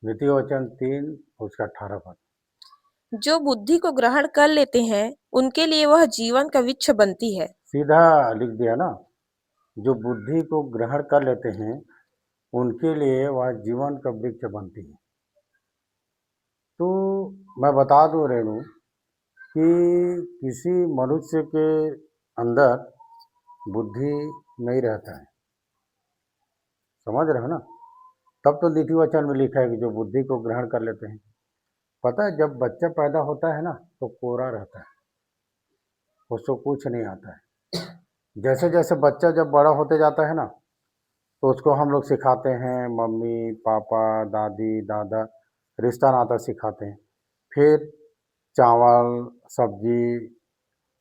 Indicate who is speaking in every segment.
Speaker 1: द्वितीय वचन 3 उसका 18 पद।
Speaker 2: जो बुद्धि को ग्रहण कर लेते हैं उनके लिए वह जीवन का वृक्ष बनती है।
Speaker 1: सीधा लिख दिया ना, जो बुद्धि को ग्रहण कर लेते हैं उनके लिए वह जीवन का वृक्ष बनती है। तो मैं बता दूं रेणु कि किसी मनुष्य के अंदर बुद्धि नहीं रहता है, समझ रहे हो ना? तब तो द्वितीय वचन में लिखा है कि जो बुद्धि को ग्रहण कर लेते हैं। पता है जब बच्चा पैदा होता है ना तो कोरा रहता है, उसको कुछ नहीं आता है। जैसे जैसे बच्चा जब बड़ा होते जाता है ना तो उसको हम लोग सिखाते हैं, मम्मी पापा दादी दादा रिश्ता नाता सिखाते हैं। फिर चावल सब्जी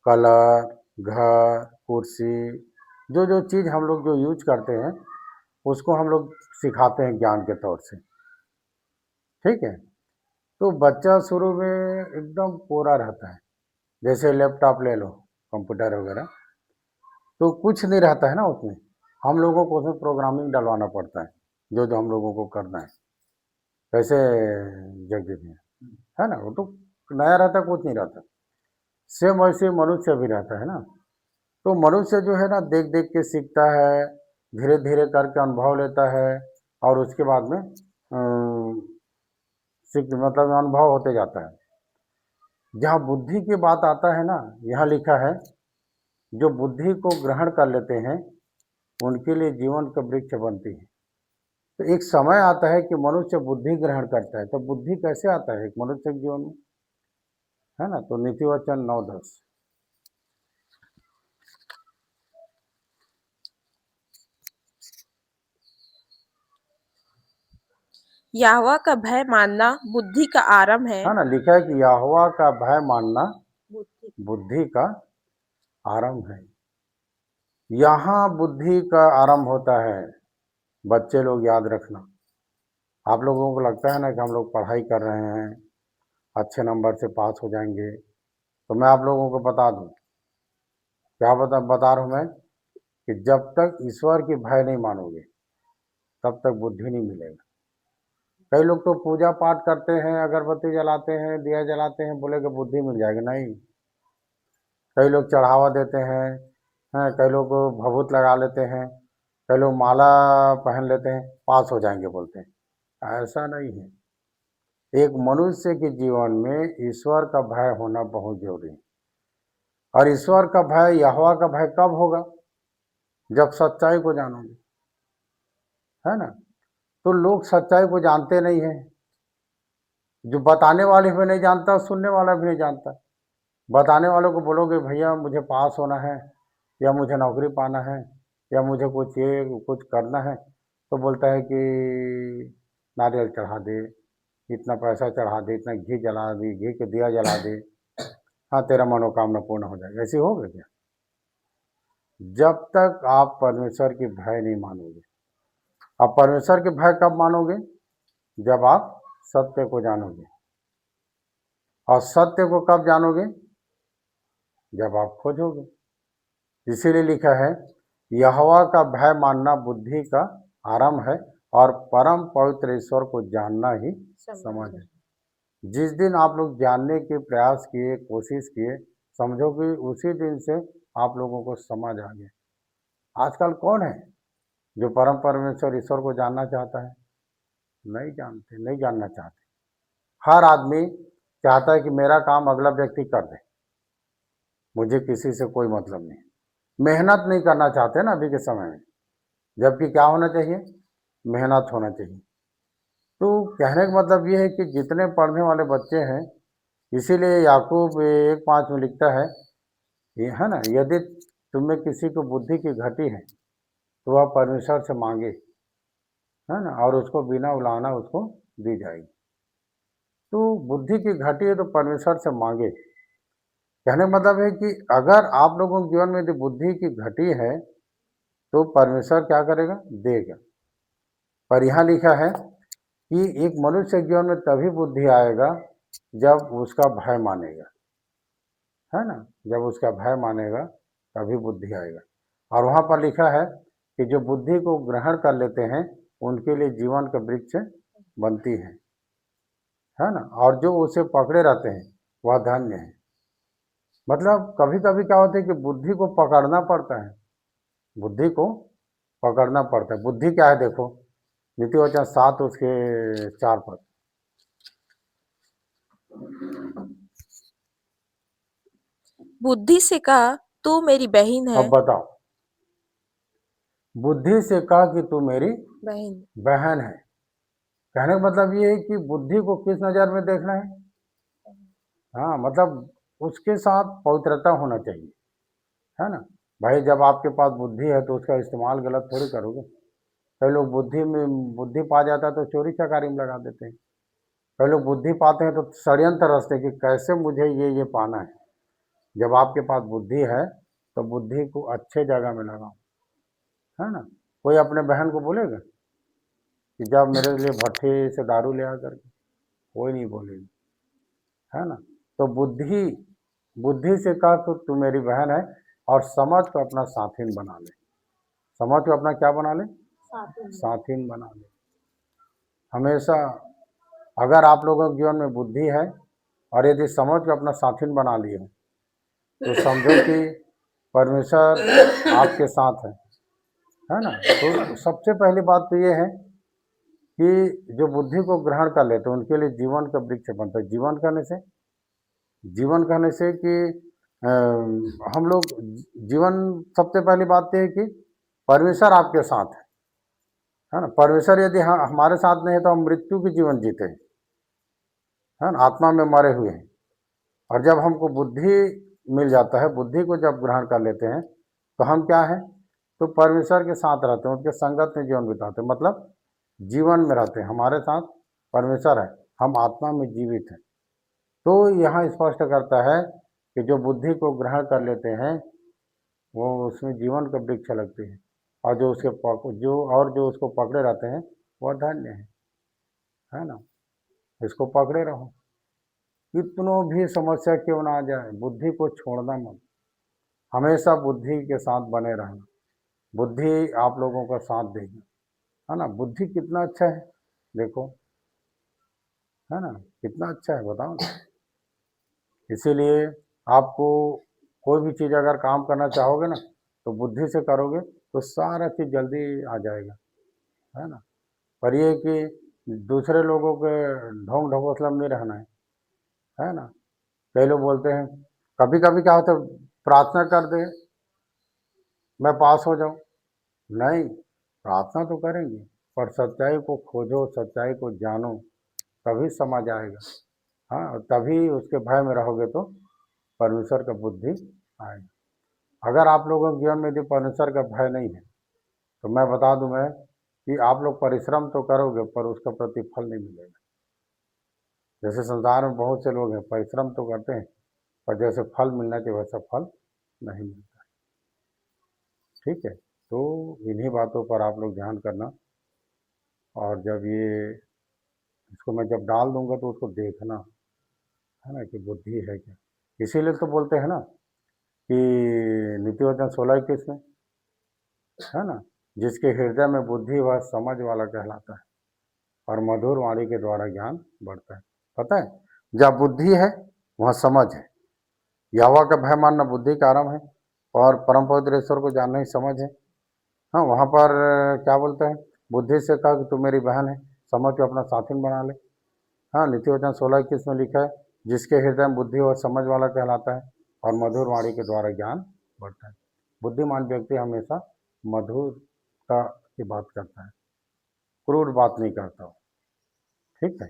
Speaker 1: कलर घर कुर्सी जो जो चीज़ हम लोग जो यूज करते हैं उसको हम लोग सिखाते हैं ज्ञान के तौर से। ठीक है, तो बच्चा शुरू में एकदम कोरा रहता है। जैसे लैपटॉप ले लो, कंप्यूटर वगैरह, तो कुछ नहीं रहता है ना उसमें। हम लोगों को उसमें प्रोग्रामिंग डलवाना पड़ता है, जो जो हम लोगों को करना है। कैसे जगदीप जी, है ना? वो तो नया रहता, कुछ नहीं रहता। सेम वैसे मनुष्य भी रहता है ना। तो मनुष्य जो है ना देख देख के सीखता है, धीरे धीरे करके अनुभव लेता है और उसके बाद में सीख मतलब अनुभव होते जाता है। जहाँ बुद्धि की बात आता है ना, यहाँ लिखा है जो बुद्धि को ग्रहण कर लेते हैं उनके लिए जीवन का वृक्ष बनती है। तो एक समय आता है कि मनुष्य बुद्धि ग्रहण करता है। तो बुद्धि कैसे आता है एक मनुष्य के जीवन में, है ना? तो नीति वचन 9-10।
Speaker 2: यहोवा का भय मानना बुद्धि का आरंभ है।
Speaker 1: है ना, लिखा है कि यहोवा का भय मानना
Speaker 2: बुद्धि
Speaker 1: बुद्धि का आरंभ है। यहाँ बुद्धि का आरंभ होता है। बच्चे लोग याद रखना, आप लोगों को लगता है ना कि हम लोग पढ़ाई कर रहे हैं, अच्छे नंबर से पास हो जाएंगे। तो मैं आप लोगों को बता दूं, क्या बता रहा हूँ मैं, कि जब तक ईश्वर की भय नहीं मानोगे तब तक बुद्धि नहीं मिलेगा। कई लोग तो पूजा पाठ करते हैं, अगरबत्ती जलाते हैं, दिया जलाते हैं, बोले कि बुद्धि मिल जाएगी। नहीं, कई लोग चढ़ावा देते हैं, कई लोग भभूत लगा लेते हैं, कई लोग माला पहन लेते हैं, पास हो जाएंगे बोलते हैं। ऐसा नहीं है। एक मनुष्य के जीवन में ईश्वर का भय होना बहुत जरूरी है। और ईश्वर का भय, यहोवा का भय कब होगा? जब सच्चाई को जानोगे, है ना? तो लोग सच्चाई को जानते नहीं है। जो बताने वाले भी नहीं जानता, सुनने वाला भी नहीं जानता। बताने वालों को बोलोगे भैया मुझे पास होना है या मुझे नौकरी पाना है या मुझे कुछ ये कुछ करना है, तो बोलता है कि नारियल चढ़ा दे, इतना पैसा चढ़ा दे, इतना घी जला दे, घी के दिया जला दे, हाँ तेरा मनोकामना पूर्ण हो जाएगा। ऐसे होगा क्या? जब तक आप परमेश्वर की भय नहीं मानोगे। अब परमेश्वर के भय कब मानोगे? जब आप सत्य को जानोगे। और सत्य को कब जानोगे? जब आप खोजोगे। इसीलिए लिखा है यहोवा का भय मानना बुद्धि का आरंभ है और परम पवित्र ईश्वर को जानना ही समझ है। जिस दिन आप लोग जानने के प्रयास किए, कोशिश किए, समझोगे उसी दिन से आप लोगों को समझ आ गया। आजकल कौन है जो परम परमेश्वर ईश्वर को जानना चाहता है? नहीं जानते, नहीं जानना चाहते। हर आदमी चाहता है कि मेरा काम अगला व्यक्ति कर दे, मुझे किसी से कोई मतलब नहीं। मेहनत नहीं करना चाहते ना अभी के समय में, जबकि क्या होना चाहिए? मेहनत होना चाहिए। तो कहने का मतलब ये है कि जितने पढ़ने वाले बच्चे हैं, इसीलिए याकूब 1:5 में लिखता है, ये है ना, यदि तुम्हें किसी को बुद्धि की घटी है तो वह परमेश्वर से मांगे, है ना, और उसको बिना उलाहना उसको दी जाएगी। तो बुद्धि की घटी है तो परमेश्वर से मांगे। कहने का मतलब है कि अगर आप लोगों के जीवन में यदि बुद्धि की घटी है तो परमेश्वर क्या करेगा? देगा। पर यहाँ लिखा है कि एक मनुष्य के जीवन में तभी बुद्धि आएगा जब उसका भय मानेगा, है ना? जब उसका भय मानेगा तभी बुद्धि आएगा। और वहाँ पर लिखा है कि जो बुद्धि को ग्रहण कर लेते हैं उनके लिए जीवन का वृक्ष बनती है। है ना, और जो उसे पकड़े रहते हैं वह धन्य है। मतलब कभी कभी क्या होता है कि बुद्धि को पकड़ना पड़ता है, बुद्धि को पकड़ना पड़ता है। बुद्धि क्या है देखो, नीति वचन 7 उसके 4 पद।
Speaker 2: बुद्धि से कहा तू मेरी बहन है।
Speaker 1: अब बताओ, बुद्धि से कहा कि तू मेरी
Speaker 2: बहन।
Speaker 1: बहन है। कहने का मतलब ये है कि बुद्धि को किस नज़र में देखना है। हाँ, मतलब उसके साथ पवित्रता होना चाहिए, है ना। भाई जब आपके पास बुद्धि है तो उसका इस्तेमाल गलत थोड़ी करोगे। कई लोग बुद्धि पा जाता है तो चोरी चकारी में लगा देते हैं। कई लोग बुद्धि पाते हैं तो षड्यंत्र रचते हैं कि कैसे मुझे ये पाना है। जब आपके पास बुद्धि है तो बुद्धि को अच्छे जगह में लगाओ, है ना। कोई अपने बहन को बोलेगा कि जब मेरे लिए भट्ठे से दारू ले आ करके, कोई नहीं बोलेगा, है ना। तो बुद्धि बुद्धि से कहा तो तू मेरी बहन है, और समझ को अपना साथीन बना ले। समझ को अपना क्या बना ले, साथीन बना ले। हमेशा अगर आप लोगों के जीवन में बुद्धि है और यदि समझ को अपना साथीन बना लिए तो समझो कि परमेश्वर आपके साथ है ना। तो सबसे पहली बात तो ये है कि जो बुद्धि को ग्रहण कर लेते हैं उनके लिए जीवन का वृक्ष बनता है। जीवन कहने से कि हम लोग जीवन, सबसे पहली बात तो है कि परमेश्वर आपके साथ है ना। परमेश्वर यदि हमारे साथ नहीं है तो हम मृत्यु की जीवन जीते हैं, है ना, आत्मा में मरे हुए हैं। और जब हमको बुद्धि मिल जाता है, बुद्धि को जब ग्रहण कर लेते हैं तो हम क्या है, तो परमेश्वर के साथ रहते हैं, उनके संगत में जीवन बिताते हैं। मतलब जीवन में रहते हैं, हमारे साथ परमेश्वर है, हम आत्मा में जीवित हैं। तो यहाँ स्पष्ट करता है कि जो बुद्धि को ग्रहण कर लेते हैं वो उसमें जीवन का वृक्ष लगते हैं, और जो उसको पकड़े रहते हैं वह धन्य है ना। इसको पकड़े रहो, कितनों भी समस्या क्यों ना आ जाए, बुद्धि को छोड़ना मत। हमेशा बुद्धि के साथ बने रहना। बुद्धि आप लोगों का साथ देगी, है ना। बुद्धि कितना अच्छा है देखो, है ना, कितना अच्छा है बताओ ना। इसीलिए आपको कोई भी चीज़ अगर काम करना चाहोगे ना तो बुद्धि से करोगे तो सारा चीज़ जल्दी आ जाएगा, है ना। पर ये कि दूसरे लोगों के ढोंग ढकोसला में नहीं रहना है ना। कई लोग बोलते हैं, कभी कभी क्या होता है, प्रार्थना कर दे मैं पास हो जाऊं। नहीं, प्रार्थना तो करेंगे पर सच्चाई को खोजो, सच्चाई को जानो, तभी समझ आएगा। हाँ, और तभी उसके भय में रहोगे तो परमेश्वर का बुद्धि आएगा। अगर आप लोगों के जीवन में यदि परमेश्वर का भय नहीं है तो मैं बता दूं मैं कि आप लोग परिश्रम तो करोगे पर उसका प्रतिफल नहीं मिलेगा। जैसे संसार में बहुत से लोग हैं परिश्रम तो करते हैं पर जैसे फल मिलना चाहिए वैसा फल नहीं मिलता। ठीक है, तो इन्हीं बातों पर आप लोग ध्यान करना। और जब ये इसको मैं जब डाल दूंगा तो उसको देखना, है ना, कि बुद्धि है क्या। इसीलिए तो बोलते हैं ना कि नीति वचन 16:21 में, है ना, जिसके हृदय में बुद्धि वह समझ वाला कहलाता है और मधुर वाणी के द्वारा ज्ञान बढ़ता है। पता है, जहाँ बुद्धि है वहाँ समझ है। यहोवा का भय मानना बुद्धि का आरंभ है और परम पवित्र ईश्वर को जानना ही समझ है। हाँ, वहाँ पर क्या बोलते हैं, बुद्धि से कहा कि तू मेरी बहन है, समझ को अपना साथीन बना ले। हाँ, नीति वचन 16:21 में लिखा है, जिसके हृदय में बुद्धि और समझ वाला कहलाता है और मधुर वाणी के द्वारा ज्ञान बढ़ता है। बुद्धिमान व्यक्ति हमेशा मधुरता की बात करता है, क्रूर बात नहीं करता हो। ठीक है,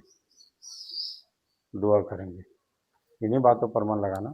Speaker 1: दुआ करेंगे, इन्हीं बातों पर मन लगाना।